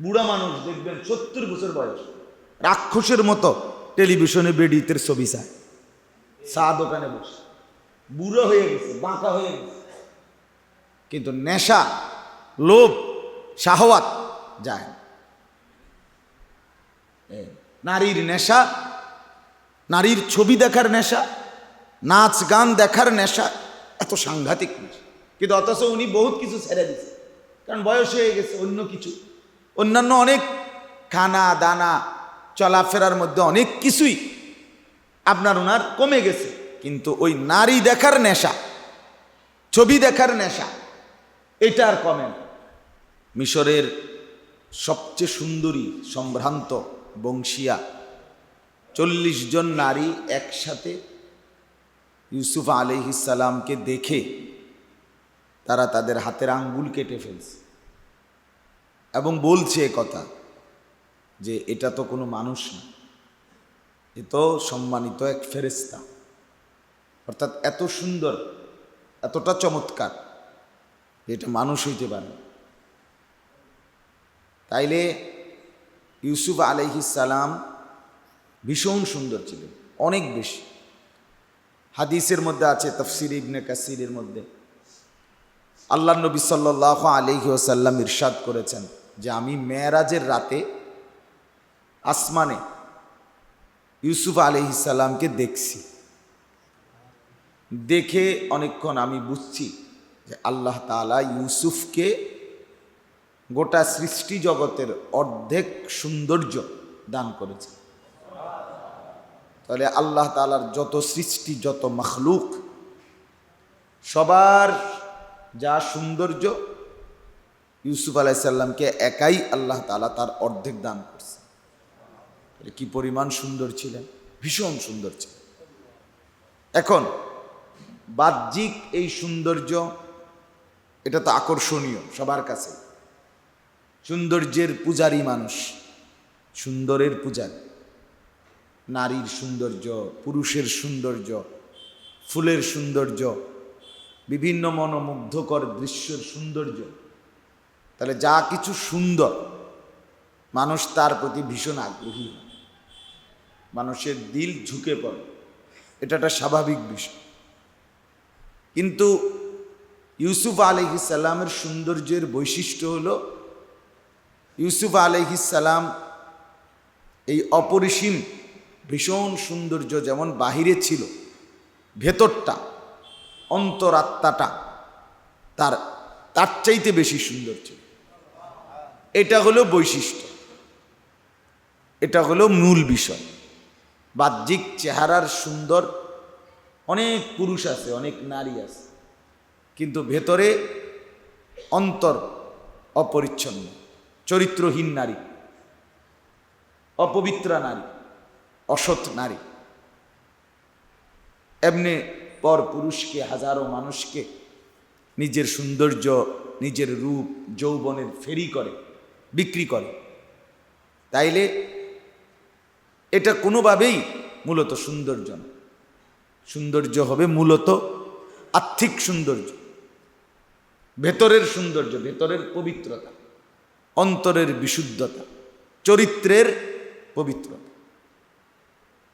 বুড়া মানুষ দেখবেন 70 বছর বয়স, রাক্ষসের মতো টেলিভিশনে বেডিতের ছবি চায়, চা দোকানে বসে, বুড়ো হয়ে গেছে, বাঁকা হয়ে গেছে, কিন্তু নেশা, লোভ, শাহওয়াত যায় না। নারীর নেশা, নারীর ছবি দেখার নেশা, নাচ গান দেখার নেশা, এত সাংঘাতিক নেশা। কিন্তু অথচ উনি বহুত কিছু ছেড়ে দিচ্ছে, কারণ বয়স হয়ে গেছে। অন্য কিছু, অন্যান্য অনেক খানা দানা চলাফেরার মধ্যে অনেক কিছুই ওনার কমে গেছে, কিন্তু ওই নারী দেখার নেশা, ছবি দেখার নেশা, এটা আর কমে না। মিশরের সবচেয়ে সুন্দরী সম্ভ্রান্ত বংশিয়া 40 জন নারী একসাথে ইউসুফ আলাইহিস সালামকে দেখে তারা তাদের হাতের আঙ্গুল কেটে ফেলছে এবং বলছে কথা যে এটা তো কোনো মানুষ না, এ তো সম্মানিত এক ফেরেশতা। অর্থাৎ এত সুন্দর, এতটা চমৎকার, এটা মানুষ হইতে পারে। তাইলে ইউসুফ আলাইহিস সালাম ভীষণ সুন্দর ছিলেন, অনেক বেশি। হাদিসের মধ্যে আছে, তাফসীর ইবনে কাসিরের মধ্যে আল্লাহ নবী সাল্লাল্লাহু আলাইহি ওয়াসাল্লাম ইরশাদ করেছেন যে আমি মেরাজের রাতে আসমানে ইউসুফ আলাইহিস সালামকে দেখছি। দেখে অনেকক্ষণ আমি বুঝছি যে আল্লাহ তাআলা ইউসুফকে গোটা সৃষ্টি জগতের অর্ধেক সৌন্দর্য দান করেছে। তাহলে আল্লাহ তাআলার যত সৃষ্টি, যত মখলুক, সবার যা সৌন্দর্য ইউসুফ আলাইহিস সালামকে একাই আল্লাহ তাআলা তার অর্ধেক দান করছে। কি পরিমাণ সুন্দর ছিলেন, ভীষণ সুন্দর ছিলেন। এখন বাহ্যিক এই সৌন্দর্য, এটা তো আকর্ষণীয় সবার কাছে। সৌন্দর্যের পূজারী মানুষ, সুন্দরের পূজারী। নারীর সৌন্দর্য, পুরুষের সৌন্দর্য, ফুলের সৌন্দর্য, বিভিন্ন মনোমুগ্ধকর দৃশ্যের সৌন্দর্য, তাহলে যা কিছু সুন্দর মানুষ তার প্রতি ভীষণ আগ্রহী হয়, মানুষের দিল ঝুঁকে পড়ে, এটা একটা স্বাভাবিক বিষয়। কিন্তু ইউসুফ আলাইহিস সালামের সৌন্দর্যের বৈশিষ্ট্য হলো ইউসুফ আলাইহিস সালাম এই অপরিসীম ভীষণ সৌন্দর্য যেমন বাহিরে ছিল, ভেতরটা, অন্তরাত্মাটা তার তার চাইতে বেশি সুন্দর ছিল। এটা হলো বৈশিষ্ট্য, এটা হলো মূল বিষয়। বাহ্যিক চেহারার সুন্দর অনেক পুরুষ আছে, অনেক নারী আছে, কিন্তু ভেতরে অন্তর অপরিচ্ছন্ন, চরিত্রহীন নারী, অপবিত্রা নারী, অসৎ নারী, এমনি পর পুরুষকে, হাজারো মানুষকে নিজের সৌন্দর্য, নিজের রূপ যৌবনের ফেরি করে, বিক্রি করে। তাইলে এটা কোনোভাবেই মূলত সৌন্দর্য না। সৌন্দর্য হবে মূলত আত্মিক সৌন্দর্য, ভেতরের সৌন্দর্য, ভেতরের পবিত্রতা, অন্তরের বিশুদ্ধতা, চরিত্রের পবিত্রতা।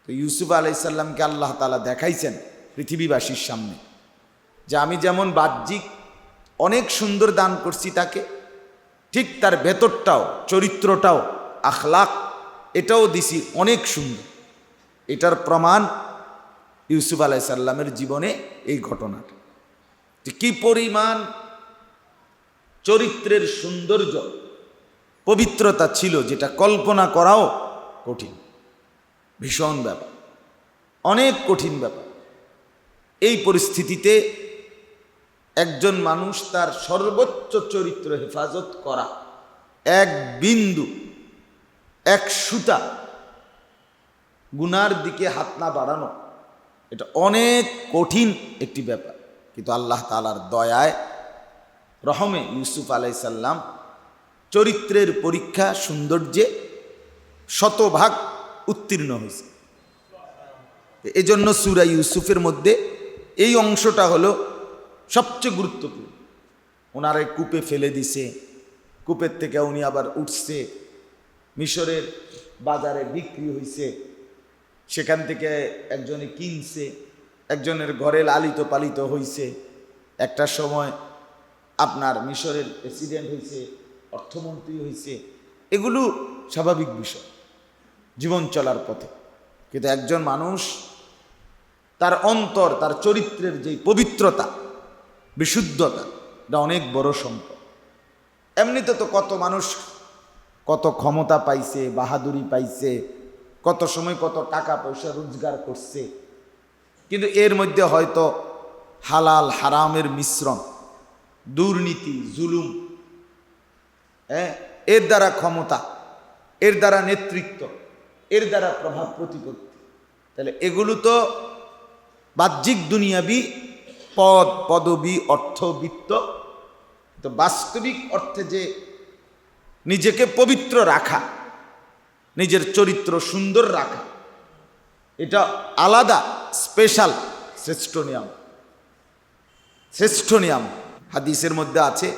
তো ইউসুফ আলাইহিস সালামকে আল্লাহ তাআলা দেখাইছেন পৃথিবীবাসীর সামনে যে আমি যেমন বাহ্যিক অনেক সুন্দর দান করছি তাকে, ঠিক তার ভেতরটাও, চরিত্রটাও, আখলাক, এটাও দিছি অনেক সুন্দর। এটার প্রমাণ ইউসুফ আলাইহিস সালামের জীবনে এই ঘটনাটা, যে কি পরিমাণ চরিত্রের সৌন্দর্য, পবিত্রতা ছিল, যেটা কল্পনা করাও কঠিন। ভীষণ ব্যাপার, অনেক কঠিন ব্যাপার। এই পরিস্থিতিতে একজন মানুষ তার সর্বোচ্চ চরিত্র হেফাজত করা, এক বিন্দু, এক সুতা গুনার দিকে হাত না বাড়ানো, এটা অনেক কঠিন একটি ব্যাপার। কিন্তু আল্লাহ তাআলার দয়ায়, রহমে ইউসুফ আলাইহিস সালাম চরিত্রের পরীক্ষা সৌন্দর্যে শতভাগ উত্তীর্ণ হয়েছে। এজন্য সূরা ইউসুফের মধ্যে এই অংশটা হলো সবচেয়ে গুরুত্বপূর্ণ। ওনারে কূপে ফেলে দিছে, কূপের থেকে উনি আবার উঠছে, মিশরের বাজারে বিক্রি হইছে, সেখান থেকে একজনে কিনছে, একজনের ঘরে লালিত পালিত হইছে, একটা সময় আপনার মিশরের প্রেসিডেন্ট হইছে, অর্থমন্ত্রী হইছে। এগুলো স্বাভাবিক বিষয় জীবন চলার পথে। কিন্তু একজন মানুষ তার অন্তর, তার চরিত্রের যে পবিত্রতা, বিশুদ্ধতা, এটা অনেক বড় সম্পদ। এমনিতে তো কত মানুষ কত ক্ষমতা পাইছে, বাহাদুরি পাইছে, কত সময় কত টাকা পয়সা রোজগার করছে, কিন্তু এর মধ্যে হয়তো হালাল হারামের মিশ্রণ, দুর্নীতি, জুলুম, এর দ্বারা ক্ষমতা, এর দ্বারা নেতৃত্ব, এর দ্বারা প্রভাব প্রতিপত্তি। তাহলে এগুলো তো বাহ্যিক দুনিয়াবি পদ, পদবী, অর্থ, বিত্ত। তো বাস্তবিক অর্থে যে নিজেকে পবিত্র রাখা, নিজের চরিত্র সুন্দর রাখা, এটা আলাদা, স্পেশাল, শ্রেষ্ঠ নিয়ম, শ্রেষ্ঠ নিয়ম। হাদিসের মধ্যে আছে,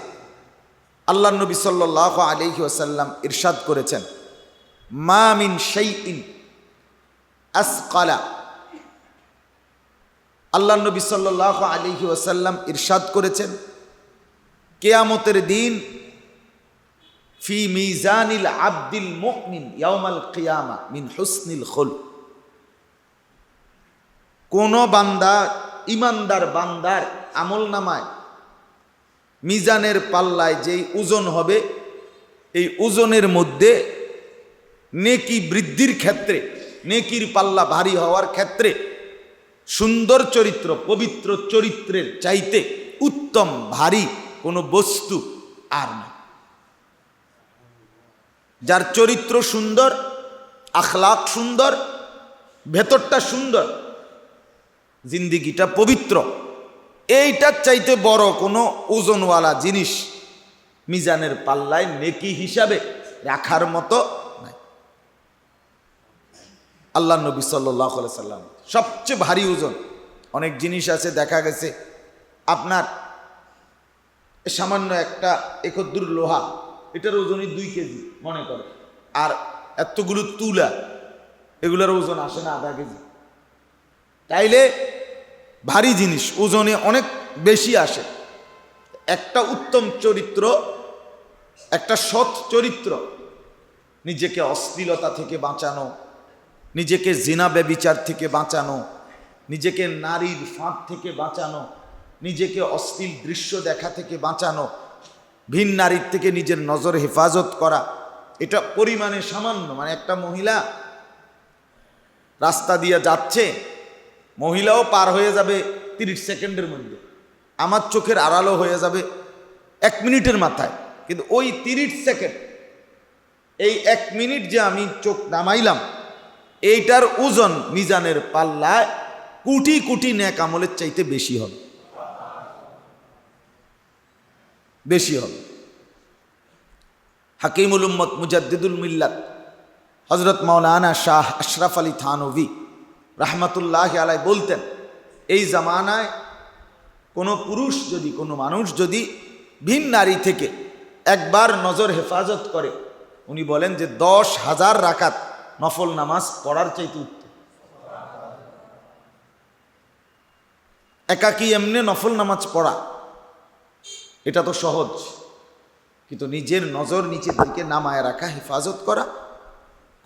আল্লাহ নবী সাল্লাল্লাহু আলাইহি ওয়াসাল্লাম ইরশাদ করেছেন, মা মিন শাইইন আসকালা। আল্লাহ নবী সাল্লাল্লাহু আলাইহি ওয়াসাল্লাম ইরশাদ করেছেন, কিয়ামতের দিন ফি মিজানিল আব্দিল মুমিন ইয়াউমাল কিয়ামা মিন হুসনিল খুলক। কোন বান্দা, ইমানদার বান্দার আমল নামায় মিজানের পাল্লায় যেই ওজন হবে, এই ওজনের মধ্যে নেকি বৃদ্ধির ক্ষেত্রে, নেকির পাল্লা ভারী হওয়ার ক্ষেত্রে সুন্দর চরিত্র, পবিত্র চরিত্রের চাইতে উত্তম ভারী কোনো বস্তু আর না। যার চরিত্র সুন্দর, আখলাক সুন্দর, ভেতরটা সুন্দর, জিন্দিগিটা পবিত্র, এইটার চাইতে বড় কোনো ওজনওয়ালা জিনিস মিজানের পাল্লায় নেকি হিসাবে রাখার মতো নাই। আল্লাহ নবী সাল্লাল্লাহু আলাইহি সাল্লাম সবচেয়ে ভারী ওজন। অনেক জিনিস আছে, দেখা গেছে আপনার সামান্য একটা একদ্দুর লোহা, এটার ওজনই 2 কেজি মনে করে, আর এতগুলো তুলা, এগুলোর ওজন আসে না আধা কেজি। তাইলে ভারী জিনিস ওজনে অনেক বেশি আসে। একটা উত্তম চরিত্র, একটা সৎ চরিত্র, নিজেকে অশ্লীলতা থেকে বাঁচানো, নিজেকে জিনা ব্যভিচার থেকে বাঁচানো, নিজেকে নারীর ফাঁদ থেকে বাঁচানো, নিজেকে অশ্লীল দৃশ্য দেখা থেকে বাঁচানো, ভিন নারীর থেকে নিজের নজর হেফাজত করা, এটা পরিমাণে সামান্য। মানে একটা মহিলা রাস্তা দিয়ে যাচ্ছে, মহিলাও পার হয়ে যাবে 30 সেকেন্ডের মধ্যে, আমার চোখের আড়ালও হয়ে যাবে 1 মিনিটের মাথায়। কিন্তু ওই 30 সেকেন্ড, এই 1 মিনিট যে আমি চোখ নামাইলাম, এইটার ওজন মিজানের পাল্লায় কোটি কোটি নেক আমলের চাইতে বেশি হবে, বেশি হবে। হাকিমুল উম্মত মুজাদ্দিদুল মিল্লাত হযরত মাওলানা শাহ আশরাফ আলী থানভী রাহমাতুল্লাহি আলাইহি বলতেন, এই জামানায় কোনো পুরুষ যদি, কোনো মানুষ যদি ভিন নারী থেকে একবার নজর হেফাজত করে, উনি বলেন যে 10,000 রাকাত নফল নামাজ পড়ার চাইতে উত্তম। একাকী এমনি নফল নামাজ পড়া এটা তো সহজ, কিন্তু নিজের নজর নিচের দিকে নামায় রাখা, হেফাজত করা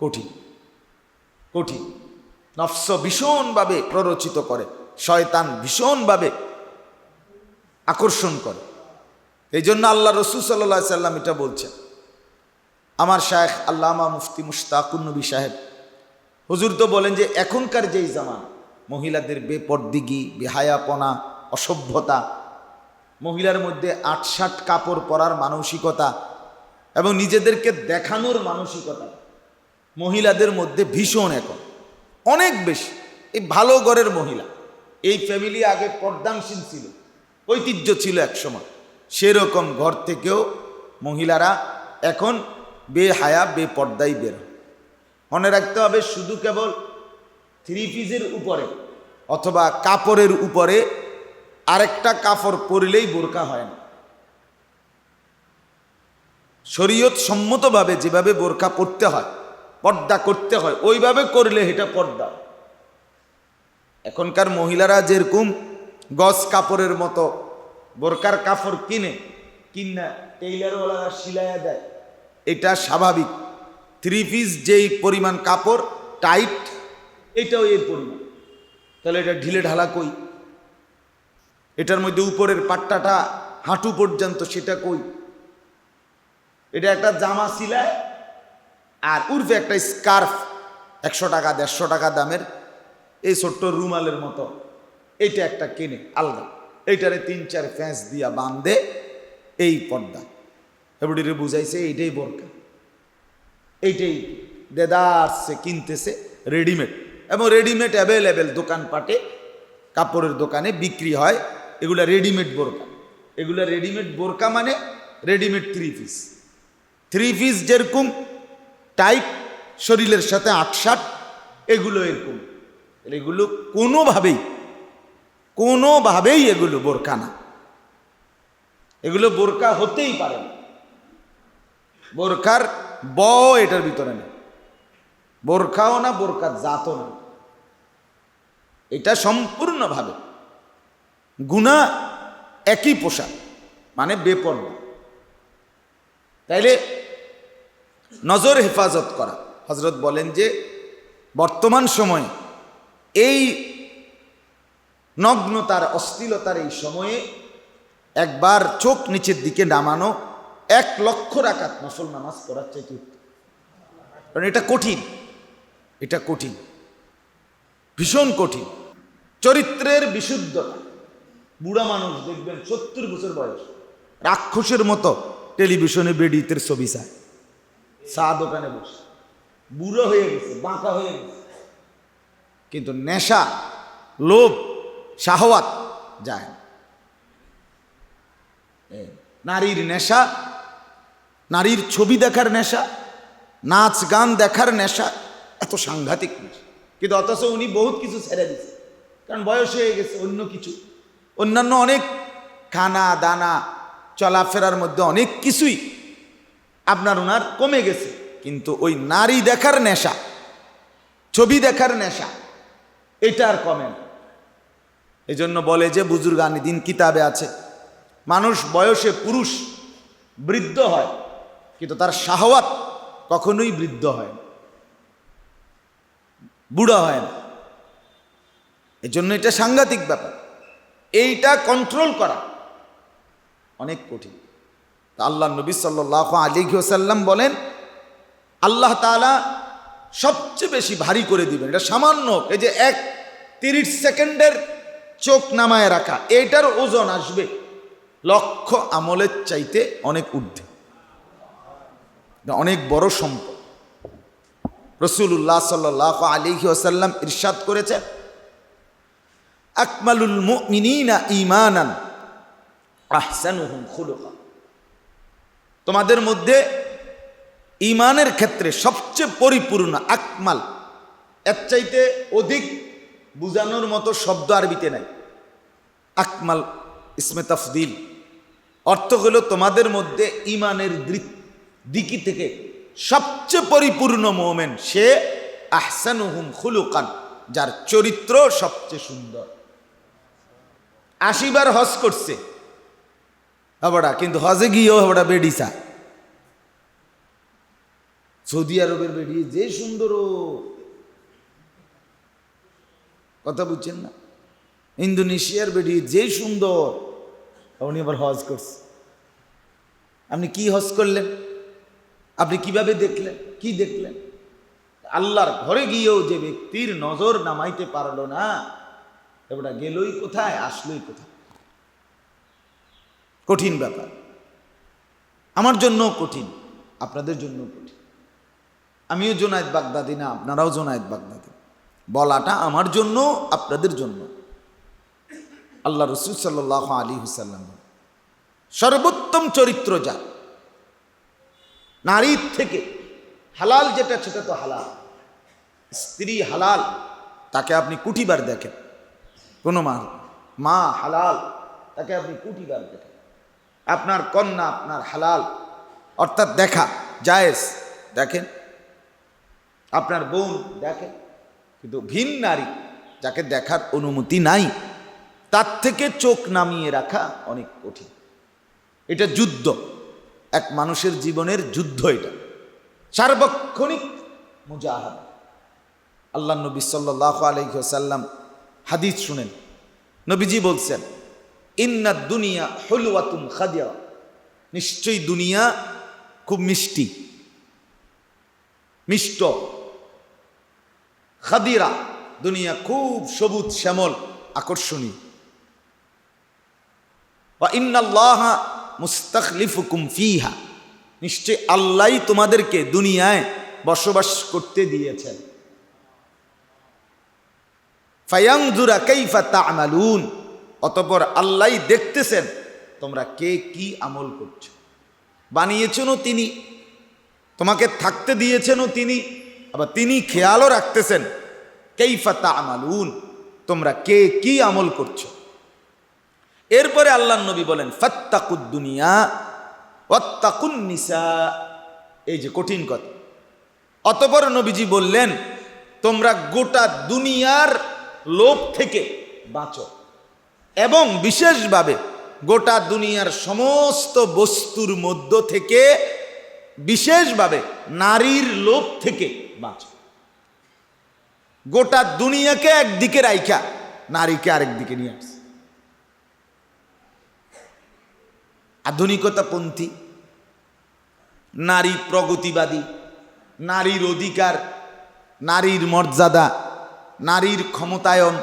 কঠিন, কঠিন। নফস ভীষণভাবে প্ররোচিত করে, শয়তান ভীষণভাবে আকর্ষণ করে। এই জন্য আল্লাহ রসুল সাল্লাল্লাহু আলাইহি সাল্লাম এটা বলছেন। আমার শায়েখ আল্লামা মুফতি মুশতাকুন নবী সাহেব হুজুর তো বলেন যে এখনকার যেই জামান, মহিলাদের বেপরদিগি, বেহায়াপনা, অসভ্যতা, মহিলার মধ্যে ৮-৬০ কাপড় পরার মানসিকতা এবং নিজেদেরকে দেখানোর মানসিকতা মহিলাদের মধ্যে ভীষণ, এখন অনেক বেশি। এই ভালো ঘরের মহিলা, এই ফ্যামিলি আগে পর্দানশীল ছিল, ঐতিহ্য ছিল একসময়, সেরকম ঘর থেকেও মহিলারা এখন বেহায়া, বেপর্দাই বের। মনে রাখতে হবে, শুধু কেবল 3 পিসের উপরে অথবা কাপড়ের উপরে আরেকটা কাপড় পরলেই বোরকা হয় না। শরীয়ত সম্মতভাবে যেভাবে বোরকা পরতে হয়, পর্দা করতে হয়, ওইভাবে করলে এটা পর্দা। এখনকার মহিলারা যেরকম গজ কাপড়ের মতো বোরকার কাপড় কিনা টেইলারওয়ালারা সিলাইয়া দেয়, এটা স্বাভাবিক। 3 পিস যেই পরিমাণ কাপড় টাইট, এটাও এর পরিমাণ, তাহলে এটা ঢিলে ঢালা কই? এটার মধ্যে উপরের পাট্টাটা হাঁটু পর্যন্ত, সেটা কই? এটা একটা জামা সিলায় আর উর্ফে একটা স্কার্ফ 100 টাকা 150 টাকা দামের, এই ছোট্ট রুমালের মতো, এইটা একটা কেনে আলাদা, এইটারে 3-4 ফ্যাঁস দিয়া বাঁধে, এই পর্দা। এবারে বুঝাইছে এইটাই বোরকা, এইটাই দেদারসে কিনতেছে রেডিমেড, এবং রেডিমেড অ্যাভেলেবেল দোকানপাটে কাপড়ের দোকানে বিক্রি হয়। এগুলা রেডিমেড বোরকা, এগুলা রেডিমেড বোরকা মানে রেডিমেড 3 পিস। 3 পিস যেরকম টাইট শরীরের সাথে আটসাট, এগুলো এরকম। এগুলো কোনোভাবেই এগুলো বোরকা না, এগুলো বোরকা হতেই পারে না। বোরকার এটার ভিতরে নেই, বোরকাও না, বোরকার জাতও না। এটা সম্পূর্ণভাবে গুনাহ, একই পোশাক, মানে বেপরোয়া। তাইলে নজর হেফাজত করা, হযরত বলেন যে বর্তমান সময়ে এই নগ্নতার, অশ্লীলতার এই সময়ে একবার চোখ নিচের দিকে নামানো 1 লক্ষ রাকাত নফল নামাজ পড়ার চাইতে উত্তম। কারণ এটা কঠিন, এটা কঠিন, ভীষণ কঠিন। চরিত্রের বিশুদ্ধতা। বুড়া মানুষ দেখবেন 70 বছর বয়স, রাক্ষসের মতো টেলিভিশনে বেডিতের ছবি চায়, চা দোকানে বসে, বুড়ো হয়ে গেছে, বাঁকা হয়ে গেছে, কিন্তু নেশা, লোভ, শাহওয়াত যায়। নারীর নেশা, নারীর ছবি দেখার নেশা, নাচ গান দেখার নেশা, এত সাংঘাতিক নেশা। কিন্তু অথচ উনি বহুত কিছু ছেড়ে দিচ্ছে, কারণ বয়স হয়ে গেছে। অন্য কিছু, অন্যান্য অনেক খানা দানা চলাফেরার মধ্যে অনেক কিছুই ওনার কমে গেছে, কিন্তু ওই নারী দেখার নেশা, ছবি দেখার নেশা, এটা আর কমে না। এই জন্য বলে যে বুজুর্গানি দিন কিতাবে আছে, মানুষ বয়সে পুরুষ বৃদ্ধ হয়, কিন্তু তার শাহওয়াত কখনোই বৃদ্ধ হয় না, বুড়া হয় না। এই জন্য এটা সাংঘাতিক ব্যাপার। এইটা কন্ট্রোল করা অনেক কঠিন। আল্লাহ নবী সাল্লাল্লাহু আলাইহি ওয়াসাল্লাম বলেন, আল্লাহ তাআলা সবচেয়ে বেশি ভারী করে দিবেন। এটা সামান্য, এই যে 30 সেকেন্ডের চোখ নামায় রাখা, এইটার ওজন আসবে লক্ষ আমলের চাইতে অনেক ঊর্ধ্বে, অনেক বড় সম্পদ। রাসূলুল্লাহ সাল্লাল্লাহু আলাইহি ওয়াসাল্লাম ইরশাদ করেছেন, আকমালুল মুমিনিনা ঈমানান আহসানুহুম খুলুকা। তোমাদের মধ্যে ঈমানের ক্ষেত্রে সবচেয়ে পরিপূর্ণ, আকমাল, এর চাইতে অধিক বুঝানোর মতো শব্দ আরবিতে নাই। আকমাল ইসমে তাফদিল, অর্থ হলো তোমাদের মধ্যে ঈমানের দিকি থেকে সবচেয়ে পরিপূর্ণ মুমিন সে আহসানুহুম খুলুকান, যার চরিত্র সবচেয়ে সুন্দর। 80 বার হজ করছে হাবড়া, কিন্তু হজে গিয়েও হাবড়া বেডিসা। সৌদি আরবের বেরিয়ে যে সুন্দর, কথা বুঝছেন না? ইন্দোনেশিয়ার বেরিয়ে যে সুন্দর, উনি আবার হজ করছে। আপনি কি হজ করলেন? আপনি কিভাবে দেখলেন? কি দেখলেন? আল্লাহর ঘরে গিয়েও যে ব্যক্তির নজর নামাইতে পারলো না, এবার গেলই কোথায়, আসলোই কোথায়? কঠিন ব্যাপার। আমার জন্য কঠিন, আপনাদের জন্য কঠিন। আমিও জুনায়েদ বাগদাদি না, আপনারাও জুনায়েদ বাগদাদি। বলাটা আমার জন্য, আপনাদের জন্য। আল্লাহ রাসূল সাল্লাল্লাহু আলাইহি ওয়াসাল্লাম সর্বোত্তম চরিত্র যা, নারীর থেকে হালাল যেটা, সেটা তো হালাল। স্ত্রী হালাল, তাকে আপনি কুটিবার দেখেন। কোনো মা হালাল, তাকে আপনি কুটিবার দেখেন। আপনার কন্যা আপনার হালাল, অর্থাৎ দেখা জায়েজ, দেখেন আপনার বোন দেখেন, কিন্তু ভিন নারী যাকে দেখার অনুমতি নাই তার থেকে চোখ নামিয়ে রাখা অনেক কঠিন। এটা যুদ্ধ, এক মানুষের জীবনের যুদ্ধ, এটা সার্বক্ষণিক মুজাহাদা। আল্লাহ নবী সাল্লাল্লাহু আলাইহি ওয়াসাল্লাম হাদিস শুনেন, নবীজি বলছেন ইন্নাদ দুনিয়া হুলওয়াতুন খাদিয়া, নিশ্চয়ই দুনিয়া খুব মিষ্টি, মিষ্ট। খাদিরা, দুনিয়া খুব সবুজ শ্যামল আকর্ষণীয়। ওয়া ইন্নাল্লাহা মুস্তাখলিফুকুম ফিহা, নিশ্চয় আল্লাহ তোমাদেরকে দুনিয়ায় বসবাস করতে দিয়েছেন। ফায়ানজুরা কাইফা তা'মালুন, অতঃপর আল্লাহ দেখতেছেন তোমরা কে কি আমল করছো। বানিয়েছেনও তিনি, তোমাকে থাকতে দিয়েছেনও তিনি, আবার তিনি খেয়ালও রাখতেছেন কাইফা তা'মালুন, তোমরা কে কি আমল করছো। এরপরে আল্লাহর নবী বলেন ফাত্তাকুদ দুনিয়া ওয়াত্তাকুন নিসা, এই যে কঠিন কথা। অতঃপর নবীজি বললেন তোমরা গোটা দুনিয়ার লোভ থেকে বাঁচো, এবং বিশেষভাবে গোটা দুনিয়ার সমস্ত বস্তুর মধ্য থেকে বিশেষভাবে নারীর লোভ থেকে বাঁচো। গোটা দুনিয়াকে একদিকে রাইখা নারীকে আরেক দিকে নিয়ে আসছে। আধুনিকতাপন্থী, নারী প্রগতিবাদী, নারীর অধিকার, নারীর মর্যাদা, নারীর ক্ষমতায়ন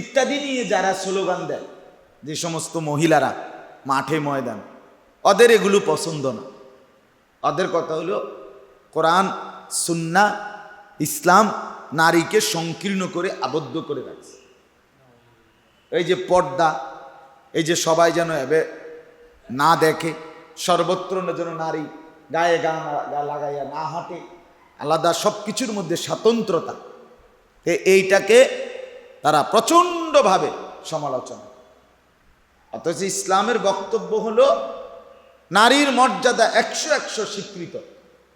ইত্যাদি নিয়ে যারা স্লোগান দেয়, যে সমস্ত মহিলারা মাঠে ময়দান, ওদের এগুলো পছন্দ না। ওদের কথা হলো কোরআন সুন্নাহ ইসলাম নারীকে সংকীর্ণ করে আবদ্ধ করে রাখছে। এই যে পর্দা, এই যে সবাই যেন এবে না দেখে, সর্বত্র যেন নারী গায়ে গা লাগাইয়া না হাঁটে, আলাদা সব কিছুর মধ্যে স্বাতন্ত্রতা, এইটাকে তারা প্রচণ্ডভাবে সমালোচনা। অথচ ইসলামের বক্তব্য হলো নারীর মর্যাদা 100% স্বীকৃত,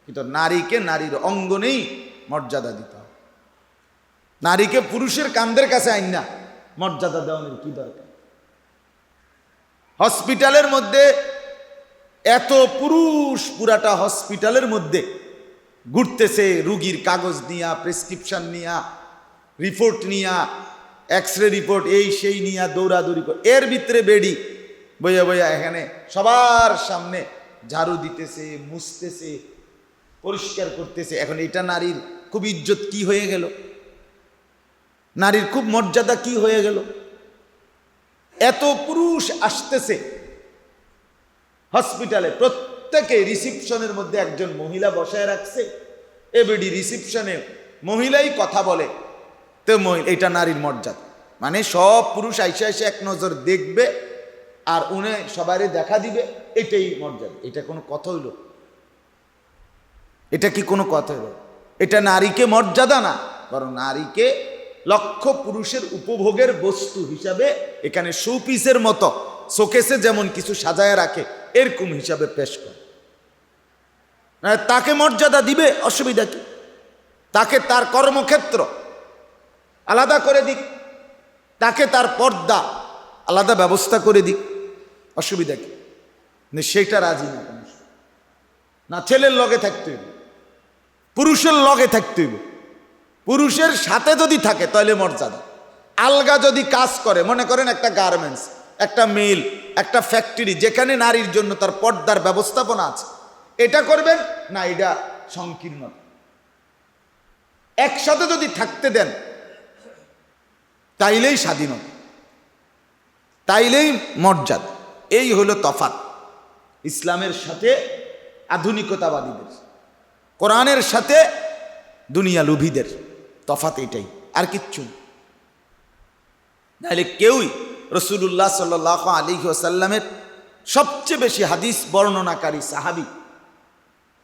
কিন্তু নারীকে নারীর অঙ্গনেই মর্যাদা দিতে হবে। নারীকে পুরুষের কান্দের কাছে আইন না মর্যাদা দেওয়ানোর কি দরকার। হসপিটালের মধ্যে এত পুরুষ, পুরাটা হসপিটালের মধ্যে ঘুরতেছে রুগীর কাগজ নিয়া, প্রেসক্রিপশন নিয়া, রিপোর্ট নিয়া, এক্সরে রিপোর্ট এই সেই নিয়া দৌড়াদৌড়ি করে, এর ভিতরে বেডি বইয়া বইয়া এখানে সবার সামনে ঝাড়ু দিতেছে, মুছতেছে, পরিষ্কার করতেছে। এখন এটা নারীর খুব ইজ্জত কি হয়ে গেল, নারীর খুব মর্যাদা কি হয়ে গেল। এত পুরুষ আসতেছে হসপিটালে, প্রত্যেকে রিসিপশনের মধ্যে একজন মহিলা বসায় রাখছে, এবেডি রিসিপশনে মহিলাই কথা বলে, তো এটা নারীর মর্যাদা। মানে সব পুরুষ আইসে আইসে এক নজর দেখবে আর উনি সবারই দেখা দিবে, এটাই মর্যাদা। এটা কোনো কথা হইল? এটা কি কোনো কথা হইল? এটা নারীকে মর্যাদা না, বরং নারীকে লক্ষ পুরুষের উপভোগের বস্তু হিসাবে এখানে শোপিসের মতো শোকেসে যেমন কিছু সাজায় রাখে এরকম হিসাবে পেশ করে। তাকে মর্যাদা দিবে, অসুবিধা কি? তাকে তার কর্মক্ষেত্র আলাদা করে দিক, তাকে তার পর্দা আলাদা ব্যবস্থা করে দিক, অসুবিধা কি? সেটা রাজি না। না ছেলের লগে থাকতে হইবে, পুরুষের লগে থাকতে হইবে। পুরুষের সাথে যদি থাকে তাহলে মর্যাদা। আলগা যদি কাজ করে, মনে করেন একটা গার্মেন্টস, একটা মিল, একটা ফ্যাক্টরি, যেখানে নারীর জন্য তার পর্দার ব্যবস্থাপনা আছে, এটা করবেন না, এটা সংকীর্ণতা। একসাথে যদি থাকতে দেন তাইলেই স্বাধীনতা, তাইলেই মর্যাদা। এই হলো তফাৎ ইসলামের সাথে আধুনিকতাবাদীদের, কোরআনের সাথে দুনিয়া লোভীদের। তফাৎ এটাই, আর কিচ্ছু। নাহলে কেউই রাসূলুল্লাহ সাল্লাল্লাহু আলাইহি ওয়াসাল্লামের সবচেয়ে বেশি হাদিস বর্ণনাকারী সাহাবী,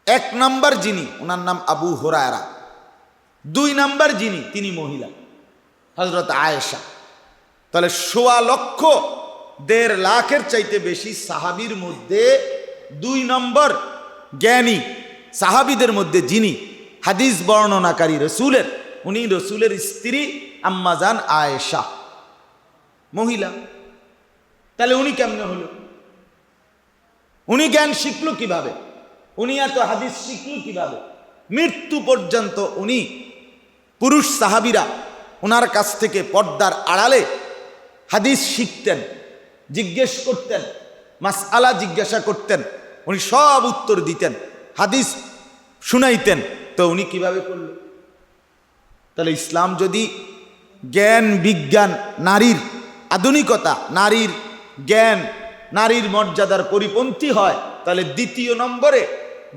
1 নাম্বার যিনি, ওনার নাম আবু হুরায়রা। 2 নাম্বার যিনি, তিনি মহিলা, হযরত আয়েশা। তাহলে 1.25 লাখের চাইতে বেশি সাহাবীর মধ্যে 2 নম্বর জ্ঞানী সাহাবীদের মধ্যে যিনি হাদিস বর্ণনাকারী রসুলের, উনি রসুলের স্ত্রী আম্মাজান আয়েশা, মহিলা। তাহলে উনি কেমনে হলো? উনি জ্ঞান শিখলো কিভাবে? উনি এত হাদিস শিখলো কিভাবে? মৃত্যু পর্যন্ত উনি পুরুষ সাহাবীরা ওনার কাছ থেকে পর্দার আড়ালে হাদিস শিখতেন, জিজ্ঞেস করতেন, মাসআলা জিজ্ঞাসা করতেন, উনি সব উত্তর দিতেন, হাদিস শুনাইতেন। তো উনি কিভাবে করলেন? তাহলে ইসলাম যদি জ্ঞান বিজ্ঞান, নারীর আধুনিকতা, নারীর জ্ঞান, নারীর মর্যাদার পরিপন্থী হয়, তাহলে দ্বিতীয় নম্বরে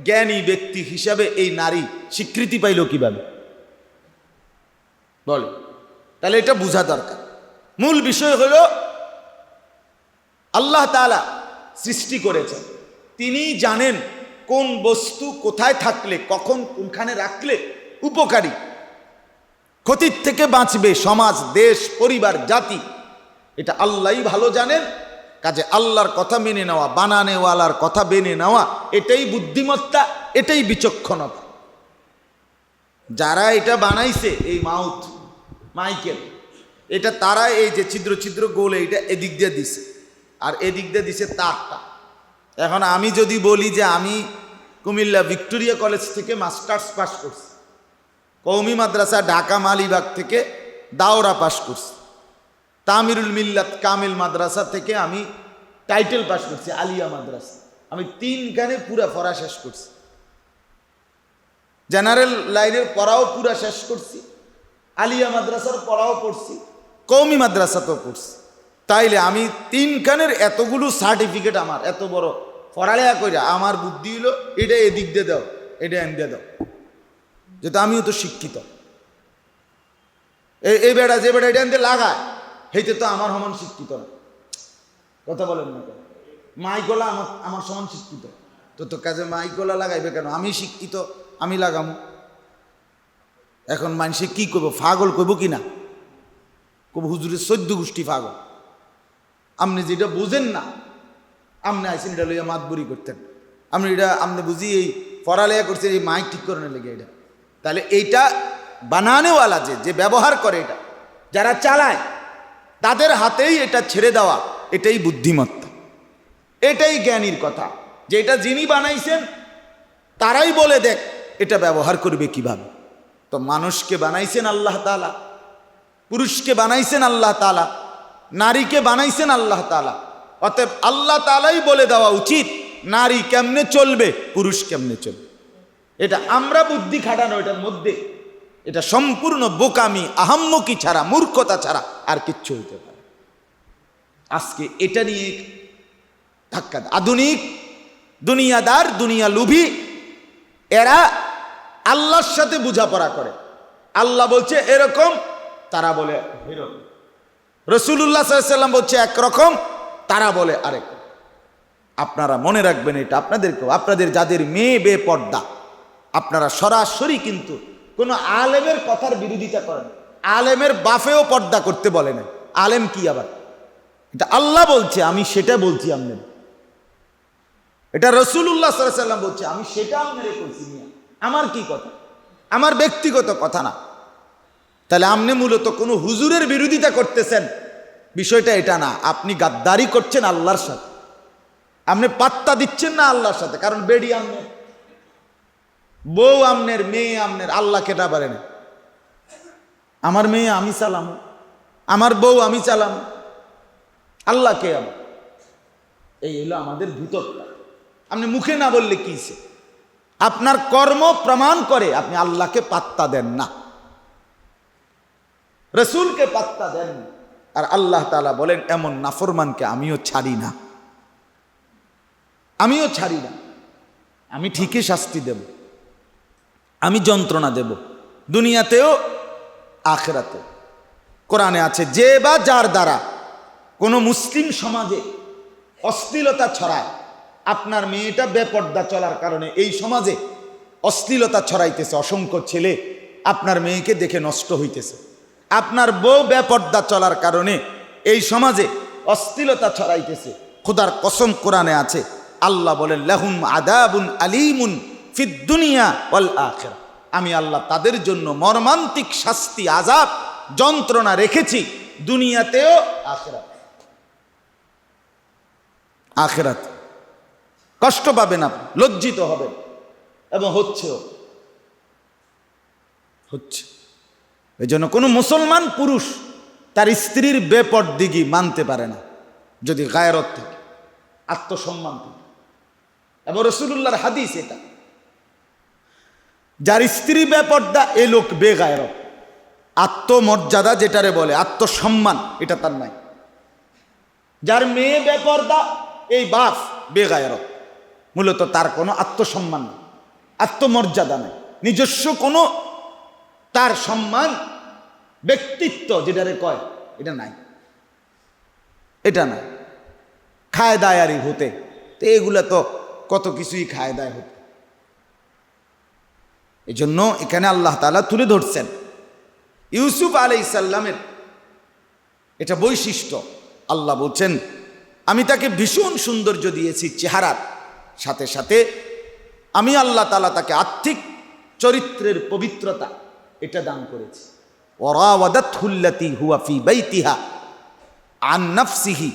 জ্ঞানী ব্যক্তি হিসাবে এই নারী স্বীকৃতি পাইল কিভাবে? বলে, তাহলে এটা বোঝা দরকার। মূল বিষয় হলো আল্লাহ তাআলা সৃষ্টি করেছেন, তিনি জানেন কোন বস্তু কোথায় থাকলে, কখন কোনখানে রাখলে উপকারী, ক্ষতির থেকে বাঁচবে সমাজ, দেশ, পরিবার, জাতি। এটা আল্লাহই ভালো জানেন। কাজে আল্লাহর কথা মেনে নেওয়া, বানানেওয়ালার কথা মেনে নেওয়া, এটাই বুদ্ধিমত্তা, এটাই বিচক্ষণতা। যারা এটা বানাইছে, এই মাইকেল, এটা তারা এই যে ছিদ্র ছিদ্র গোল, এইটা এদিক দিয়ে দিছে আর এদিক দিয়ে দিছে তারটা। এখন আমি যদি বলি যে আমি কুমিল্লা ভিক্টোরিয়া কলেজ থেকে মাস্টার্স পাস করছি, কওমি মাদ্রাসা ঢাকা মালিবাগ থেকে দাওরা পাস করছি, তামিরুল মিল্লাত কামিল মাদ্রাসা থেকে আমি টাইটেল পাস করছি, আলিয়া মাদ্রাসা, আমি 3 গানে পুরা পড়া শেষ করছি, জেনারেল লাইনের পড়াও পুরা শেষ করছি, আলিয়া মাদ্রাসার পড়াও পড়ছি, কওমি মাদ্রাসাতেও পড়ছি। তাইলে আমি 3 খানের এতগুলো সার্টিফিকেট, আমার এত বড় পড়ালেখা কইরা আমার বুদ্ধি হলো এটা এদিক দিয়ে দাও, এটা এন দিয়ে দাও, যেহেতু আমিও তো শিক্ষিত। এই বেড়া যে বেড়া এটা এন দিয়ে লাগায়, সেইতে তো আমার সমান শিক্ষিত না। কথা বলেন না? মাইকলা আমার সমান শিক্ষিত, তো কাজে মাইকলা লাগাইবে কেন? আমি শিক্ষিত, আমি লাগামো। এখন মানুষে কি করবো? পাগল করবো কিনা? কব হুজুরের 14 গোষ্ঠী পাগল। আপনি যেটা বুঝেন না, আপনি আইসেন এটা লইয়া মাতবুরি করতেন, আপনি এটা আপনি বুঝি এই পড়ালেখা করছেন এই মাইক ঠিক করানোর লেগে। এটা তাহলে এইটা বানানেওয়ালা যে ব্যবহার করে, এটা যারা চালায়, তাদের হাতেই এটা ছেড়ে দেওয়া, এটাই বুদ্ধিমত্তা, এটাই জ্ঞানীর কথা। যে এটা যিনি বানাইছেন তারাই বলে দেখ এটা ব্যবহার করবে কিভাবে। তো মানুষকে বানাইছেন আল্লাহ তাআলা, পুরুষকে বানাইছেন আল্লাহ তাআলা, নারীকে বানাইছেন আল্লাহ তাআলা। অতএব আল্লাহ তাআলাই বলে দেওয়া উচিত নারী কেমনে চলবে, পুরুষ কেমনে চলবে। এটা আমরা বুদ্ধি খাটানো, এটার মধ্যে এটা সম্পূর্ণ বোকামি, আহাম্মকি ছাড়া, মূর্খতা ছাড়া আর কিচ্ছু হইতে পারে। আজকে এটা নিয়ে ধাক্কা, আধুনিক দুনিয়াদার, দুনিয়া লোভী, এরা আল্লাহর সাথে বোঝাপড়া করে। আল্লাহ বলছে এরকম, তারা বলে এরকম। রাসূলুল্লাহ সাল্লাল্লাহু আলাইহি ওয়াসাল্লাম বলছে একরকম, তারা বলে আরেক। আপনারা মনে রাখবেন এটা, আপনাদেরকেও, আপনাদের যাদের মেয়ে বেপর্দা, আপনারা সরাসরি কিন্তু কোনো আলেমের কথার বিরোধিতা করেন। আলেমের বাফেও পর্দা করতে বলে না। আলেম কি আবার? এটা আল্লাহ বলছে, আমি সেটা বলছি আপনার। এটা রাসূলুল্লাহ সাল্লাল্লাহু আলাইহি ওয়াসাল্লাম বলছে, আমি সেটা আপনারে কইছি। আমার কি কথা? আমার ব্যক্তিগত কথা না। তাহলে আপনি মূলত কোনো হুজুরের বিরোধিতা করতেছেন, বিষয়টা এটা না। আপনি গাদ্দারি করছেন আল্লাহর সাথে, আপনি পাত্তা দিচ্ছেন না আল্লাহর সাথে। কারণ বেডি আমনের, বউ আমনের, মেয়ে আমনের, আল্লাহ কেটা পারে না। আমার মেয়ে আমি চালাম, আমার বউ আমি চালাম, আল্লাহ কে আমার? এই হলো আমাদের ভিতরটা। আপনি মুখে না বললে কি, আপনার কর্ম প্রমাণ করে আপনি আল্লাহকে পাত্তা দেন না, রসুলকে পাত্তা দেন। আর আল্লাহ তাআলা বলেন এমন নাফরমানকে আমিও ছাড়ি না, আমিও ছাড়ি না। আমি ঠিকই শাস্তি দেব, আমি যন্ত্রণা দেব, দুনিয়াতেও আখিরাতেও। কোরআনে আছে, যে বা যার দ্বারা কোনো মুসলিম সমাজে অশ্লীলতা ছড়ায়, আপনার মেয়েটা বেপর্দা চলার কারণে এই সমাজে অশ্লীলতা ছড়াইতেছে, অসংখ্য ছেলে আপনার মেয়েকে দেখে নষ্ট হইতেছে। আপনার বউ বেপর্দা চলার কারণে এই সমাজে অশ্লীলতা ছড়াইতেছে। খোদার কসম কোরআনে আছে, আল্লাহ বলেন লাহুম আযাবুন আলীমুন ফিদ দুনিয়া ওয়াল আখিরা, আমি আল্লাহ তাদের জন্য মর্মান্তিক শাস্তি, আযাব, যন্ত্রণা রেখেছি দুনিয়াতেও আখিরাত। কষ্ট পাবেন আপনি, লজ্জিত হবেন, এবং হচ্ছে এই জন্য কোনো মুসলমান পুরুষ তার স্ত্রীর বেপরদিগি মানতে পারে না যদি গায়রত থাকে, আত্মসম্মান থাকে। এবং রাসূলুল্লাহর হাদিস এটা, যার স্ত্রী বেপর্দা এ লোক বেগায়রত। আত্মমর্যাদা যেটারে বলে, আত্মসম্মান, এটা তার নাই। যার মেয়ে বেপর্দা এই বাপ বেগায়রত, মূলত তার কোনো আত্মসম্মান নেই, আত্মমর্যাদা নেই, নিজস্ব কোনো তার সম্মান, ব্যক্তিত্ব যেটারে কয় এটা নাই, এটা নাই। খায় দায়ারি হতে, তো এগুলা তো কত কিছুই খায় দায় হতে। এই জন্য এখানে আল্লাহ তাআলা তুলে ধরছেন ইউসুফ আলাইহিস সালামের এটা বৈশিষ্ট্য। আল্লাহ বলছেন আমি তাকে ভীষণ সৌন্দর্য দিয়েছি চেহারার সাথে সাথে, আমি আল্লাহ তাআলা তাকে আর্থিক চরিত্রের পবিত্রতা এটা দান করেছি। ওয়ারাওয়াদাতহু আল্লাতী হুয়া ফী বাইতিহা আন নাফসিহি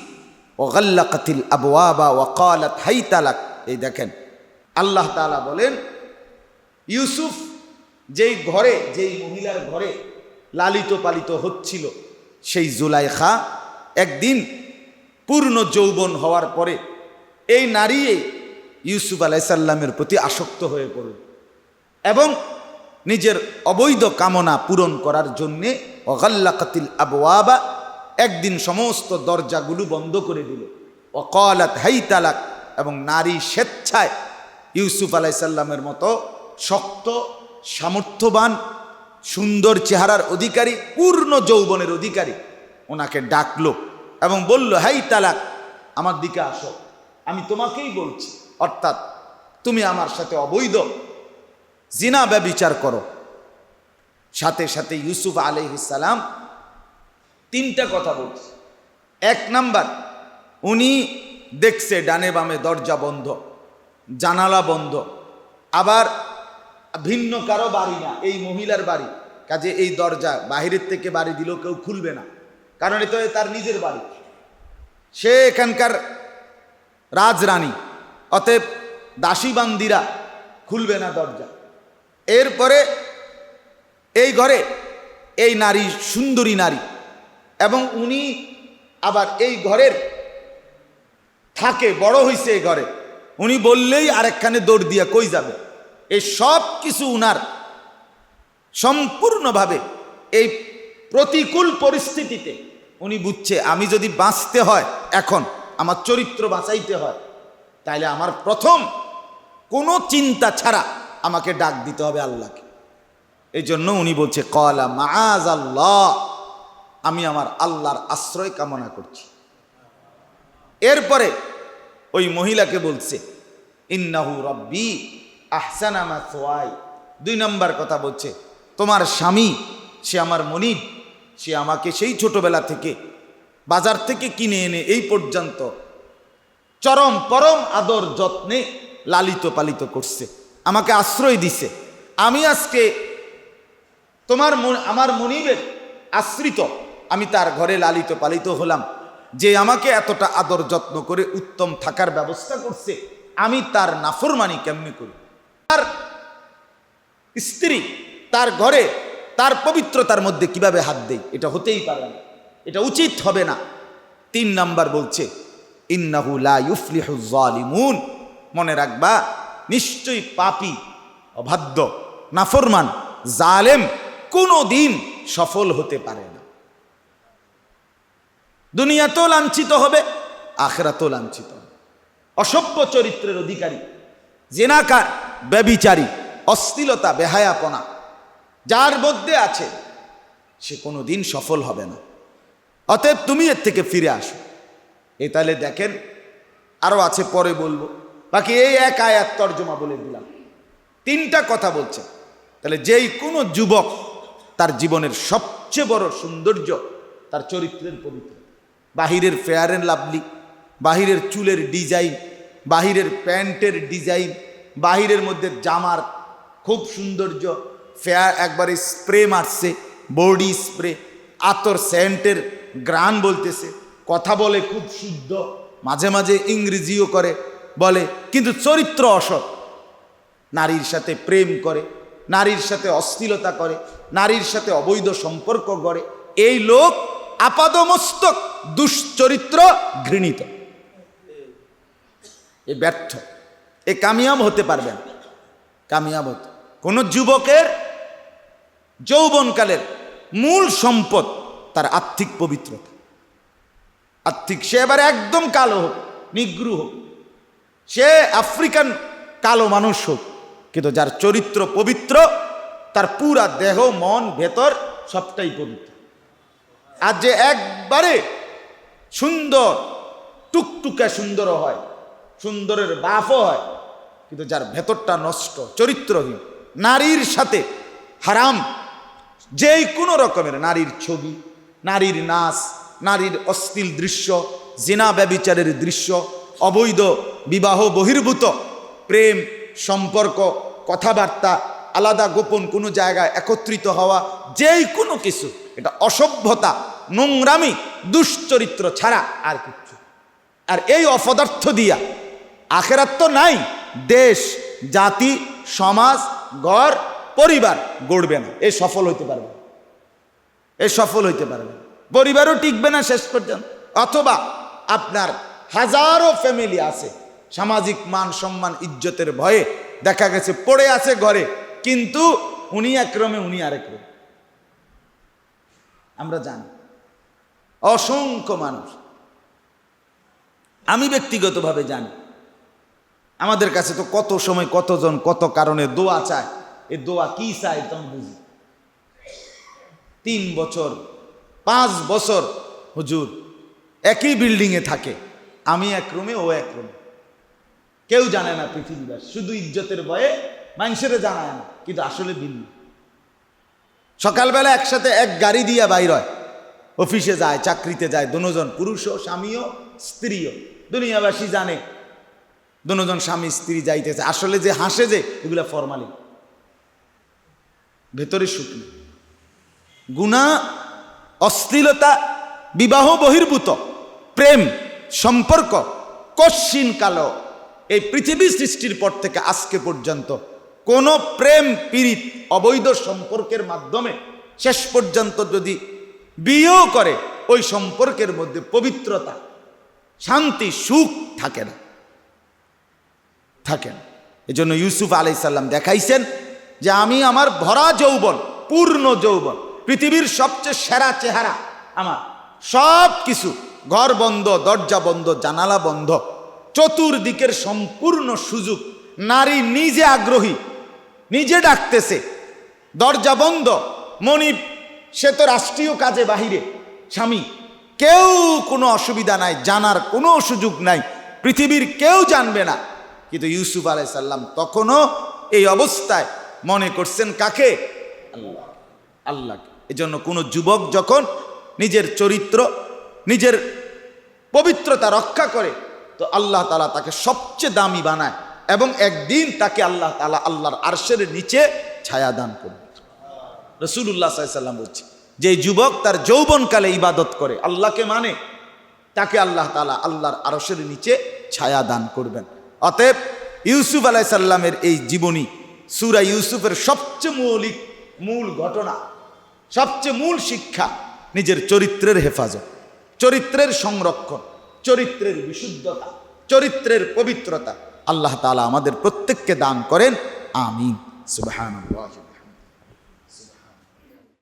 ওয়া গাল্লাকাতিল আবওয়াবা ওয়া ক্বালাত হাইতা লাক। এই দেখেন আল্লাহ তাআলা বলেন ইউসুফ যেই ঘরে, যেই মহিলার ঘরে লালিত পালিত হচ্ছিল, সেই জুলাইখা একদিন পূর্ণ যৌবন হওয়ার পরে এই নারী ইউসুফ আলাইহিস সালামের প্রতি আসক্ত হয়ে পড়ল এবং নিজের অবৈধ কামনা পূরণ করার জন্যে ওয়াগাল্লাকাতিল আবওয়াবা, একদিন সমস্ত দরজাগুলো বন্ধ করে দিল। ওয়াকালাত হাইতা লাক, এবং নারী স্বেচ্ছায় ইউসুফ আলাইহিস সালামের মতো শক্ত, সামর্থ্যবান, সুন্দর চেহারার অধিকারী, পূর্ণ যৌবনের অধিকারী ওনাকে ডাকলো এবং বলল হাই তালাক, আমার দিকে আসো, আমি তোমাকেই বলছি, অর্থাৎ তুমি আমার সাথে অবৈধ জিনা ব্যভিচার করো। সাথে সাথে ইউসুফ আলাইহিস সালাম তিনটা কথা বলছে। এক নাম্বার, উনি দেখছে ডানে বামে দরজা বন্ধ, জানালা বন্ধ, আবার ভিন্ন কারো বাড়ি না, এই মহিলার বাড়ি, কাজে এই দরজা বাহিরের থেকে বাড়ি দিলেও কেউ খুলবে না, কারণ এটা তার নিজের বাড়ি, সে এখানকার রাজরানী, অতএব দাসীবান্দিরা খুলবে না দরজা। এরপরে এই ঘরে এই নারী সুন্দরী নারী, এবং উনি আবার এই ঘরের থাকে, বড় হইছে এই ঘরে, উনি বললেই আরেকখানে দৌড় দিয়া কই যাবে। এই সব কিছু উনার সম্পূর্ণভাবে এই প্রতিকূল পরিস্থিতিতে উনি বুঝছে আমি যদি বাঁচতে হয়, এখন আমার চরিত্র বাঁচাইতে হয়, তাইলে আমার প্রথম কোনো চিন্তা ছাড়া আমাকে ডাক দিতে হবে আল্লাহকে। এই জন্য উনি বলছে ক্বালা মাআযাল্লাহ, আমি আমার আল্লাহর আশ্রয় কামনা করছি। এরপরে ওই মহিলাকে বলছে ইন্নাহু রাব্বি আহসানা মাসওয়াই। 2 নম্বর কথা বলছে তোমার স্বামী সে আমার মনিব, সে আমাকে সেই ছোটবেলা থেকে বাজার থেকে কিনে এনে এই পর্যন্ত চরম পরম আদর যত্নে লালিত পালিত করছে, আমাকে আশ্রয় দিছে। আমি আজকে আমার মনিবের আশ্রিত, আমি তার ঘরে লালিত পালিত হলাম, যে আমাকে এতটা আদর যত্ন করে উত্তম থাকার ব্যবস্থা করছে, আমি তার নাফরমানি কেমনে করি? তার স্ত্রী তার ঘরে তার পবিত্রতার মধ্যে কিভাবে হাত দেই? এটা হতেই পারে না, এটা উচিত হবে না। 3 নাম্বার বলছে ইন্নাহু লা ইউফলিহুজ জালিমুন, মনে রাখবা নিশ্চয়ই পাপী, অবাধ্য, নাফরমান, জালেম কোনো দিন সফল হতে পারে না। দুনিয়াতেও লাঞ্ছিত হবে, আখিরাতেও লাঞ্ছিত হবে। অসভ্য চরিত্রের অধিকারী, জেনাকার, ব্যভিচারী, অশ্লীলতা, বেহায়াপনা যার মধ্যে আছে, সে কোনো দিন সফল হবে না। অতএব তুমি এর থেকে ফিরে আসো। এই তাহলে দেখেন, আরও আছে পরে বলবো, বাকি এই এক আয়াত তর্জমা বলে দিলাম। 3টা কথা বলছে। তাহলে যেই কোনো যুবক তার জীবনের সবচেয়ে বড় সৌন্দর্য তার চরিত্রের পবিত্র, বাহিরের ফেয়ার অ্যান্ড লাভলি, বাহিরের চুলের ডিজাইন, বাহিরের প্যান্টের ডিজাইন, বাহিরের মধ্যে জামার খুব সৌন্দর্য, ফেয়ার একবারে স্প্রে মারছে, বডি স্প্রে, আতর সেন্টের গ্রান বলতেছে, কথা বলে খুব শুদ্ধ, মাঝে মাঝে ইংরেজিও করে বলে, কিন্তু চরিত্র অসৎ। নারীর সাথে প্রেম করে, নারীর সাথে অশ্লীলতা করে, নারীর সাথে অবৈধ সম্পর্ক গড়ে। এই লোক আপাদমস্তক দুশ্চরিত্র, ঘৃণিত, এ ব্যর্থ, এ কামিয়াব হতে পারবে না। কামিয়াব হতে কোন যুবকের যৌবনকালের মূল সম্পদ তার আর্থিক পবিত্রতা। আর্থিক, সে এবার একদম কালো হোক, নিগ্রু হোক, সে আফ্রিকান কালো মানুষ হোক, কিন্তু যার চরিত্র পবিত্র, তার পুরা দেহ মন ভেতর সবটাই পবিত্র। আর যে একবারে সুন্দর, টুকটুকে সুন্দর হয়, সুন্দরের বাপও হয়, কিন্তু যার ভেতরটা নষ্ট, চরিত্রহীন, নারীর সাথে হারাম, যেই কোনো রকমের নারীর ছবি, নারীর নাচ, নারীর অশ্লীল দৃশ্য, জিনা ব্যভিচারের দৃশ্য, অবৈধ বিবাহ বহির্ভূত প্রেম সম্পর্ক, কথাবার্তা, আলাদা গোপন কোনো জায়গায় একত্রিত হওয়া, যেই কোনো কিছু, এটা অসভ্যতা, নোংরামি, দুশ্চরিত্র ছাড়া আর কিছু। আর এই অপদার্থ দিয়া আখেরাত তো নাই, দেশ, জাতি, সমাজ, ঘর, পরিবার গড়বে না, এ সফল হইতে পারবে, এ সফল হইতে পারবে, পরিবারও টিকবে না শেষ পর্যন্ত। অথবা আপনার হাজারো ফ্যামিলি আছে সামাজিক মান সম্মান ইজ্জতের ভয়ে দেখা গেছে পড়ে আছে ঘরে, কিন্তু উনি একরমে উনি আরেক রকম। আমরা জানি অসংখ্য মানুষ, আমি ব্যক্তিগতভাবে জানি, আমাদের কাছে তো কত সময় কতজন কত কারণে দোয়া চায়, এ দোয়া কি চায় তখন বুঝি। 3 বছর 5 বছর হুজুর একই বিল্ডিংয়ে থাকে, আমি এক রুমে, ও এক রুমে, কেউ জানে না পৃথিবীবাসী, শুধু ইজ্জতের ভয়ে মানুষের জানায় না, কিন্তু আসলে ভিন্ন। সকালবেলা একসাথে এক গাড়ি দিয়া বাইর হয়, অফিসে যায়, চাকরিতে যায়, দুজন, পুরুষও, স্বামীও, স্ত্রীও, দুনিয়াবাসী জানে দুজন স্বামী স্ত্রী যাইতেছে, আসলে যে হাসে যে এগুলা ফরমালি, ভেতরে শুকনো গুনাহ, অশ্লীলতা, বিবাহ বহির্ভূত প্রেম সম্পর্ক, কশ্চিন কালো এই পৃথিবী সৃষ্টির পর থেকে আজকে পর্যন্ত কোন প্রেম পীড়িত অবৈধ সম্পর্কের মাধ্যমে শেষ পর্যন্ত যদি বিয়েও করে, ওই সম্পর্কের মধ্যে পবিত্রতা, শান্তি, সুখ থাকে না, থাকে না। এই জন্য ইউসুফ আলাইহিস সালাম দেখাইছেন যে আমি আমার ভরা যৌবন, পূর্ণ যৌবন, পৃথিবীর সবচেয়ে সেরা চেহারা আমার, সব কিছু, ঘর বন্ধ, দরজা বন্ধ, জানালা বন্ধ, চতুর্দিকের সম্পূর্ণ সুযোগ, নারী নিজে আগ্রহী, নিজে ডাকতেছে, দরজা বন্ধ, মনিব সে তো রাষ্ট্রীয় কাজে বাহিরে, স্বামী, কেউ কোনো অসুবিধা নাই, জানার কোনো সুযোগ নাই, পৃথিবীর কেউ জানবে না। কিন্তু ইউসুফ আলাইহিস সালাম তখনও এই অবস্থায় মনে করছেন কাকে? আল্লাহ, আল্লাহকে। এজন্য কোনো যুবক যখন নিজের চরিত্র, নিজের পবিত্রতা রক্ষা করে, তো আল্লাহ তাআলা তাকে সবচেয়ে দামি বানায়, এবং একদিন তাকে আল্লাহ তাআলা আল্লাহর আরশের নিচে ছায়া দান করবে। রাসূলুল্লাহ সাল্লাল্লাহু আলাইহি ওয়াসাল্লাম বলছে, যে যুবক তার যৌবনকালে ইবাদত করে, আল্লাহকে মানে, তাকে আল্লাহ তাআলা আল্লাহর আরশের নিচে ছায়া দান করবেন। অতএব ইউসুফ আলাইহিস সালামের এই জীবনী, সূরা ইউসুফের সবচেয়ে মূল ঘটনা, সবচেয়ে মূল শিক্ষা, নিজের চরিত্রের হেফাজত, চরিত্রের সংরক্ষণ, চরিত্রের বিশুদ্ধতা, চরিত্রের পবিত্রতা। আল্লাহ তাআলা আমাদের প্রত্যেককে দান করেন, আমিন। সুবহানাল্লাহ।